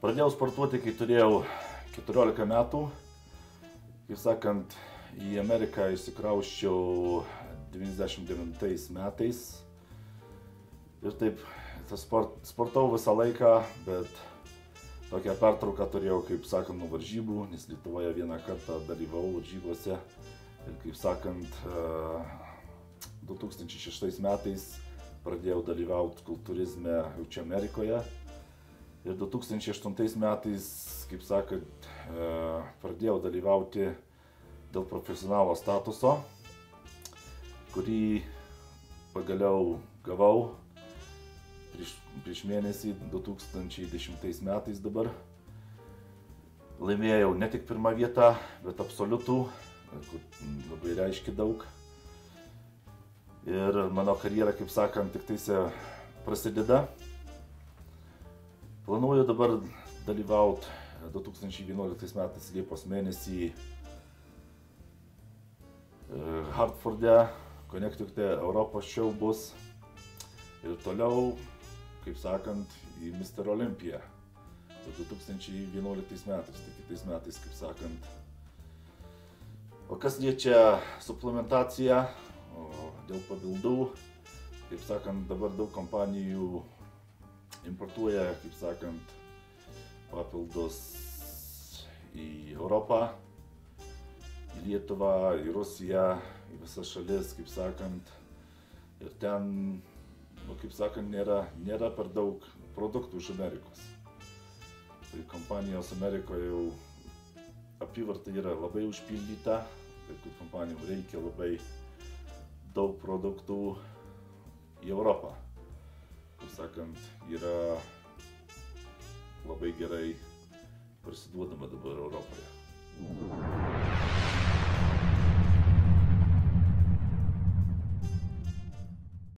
Pradėjau sportuoti, kai turėjau 14 metų. Kaip sakant, į Ameriką išsikrausčiau 99 metais. Ir taip, sportavau visą laiką, bet tokią pertrauką turėjau, kaip sakant, nuo varžybų, nes Lietuvoje vieną kartą dalyvavau varžybose. Ir kaip sakant, 2006 metais pradėjau dalyvauti kultūrizme jau čia Amerikoje. Ir 2008 metais, kaip sakant, pradėjau dalyvauti dėl profesionalo statuso, kurį pagaliau gavau prieš mėnesį 2010 metais dabar. Laimėjau ne tik pirmą vietą, bet absoliutų, kur labai reiškia daug. Ir mano karjera, kaip sakant, tik tais prasideda. Planuoju dabar dalyvauti 2011 metais Liepos mėnesį Hartforde, Connecticute, Europos šou bus. Ir toliau, kaip sakant, į Mr. Olympia 2011 metais, tai kitais metais, kaip sakant. O kas liečia suplementaciją, dėl papildų, kaip sakant, dabar daug kompanijų importuoja, kaip sakant, papildus į Europą, į Lietuvą, į Rusiją, į visas šalis, kaip sakant. Ir ten, kaip sakant, nėra per daug produktų iš Amerikos. Tai kompanijos Amerikoje jau apyvarta yra labai užpildyta, taip kad kompanijom reikia labai daug produktų į Europą. Kaip sakant, yra labai gerai parsiduodama dabar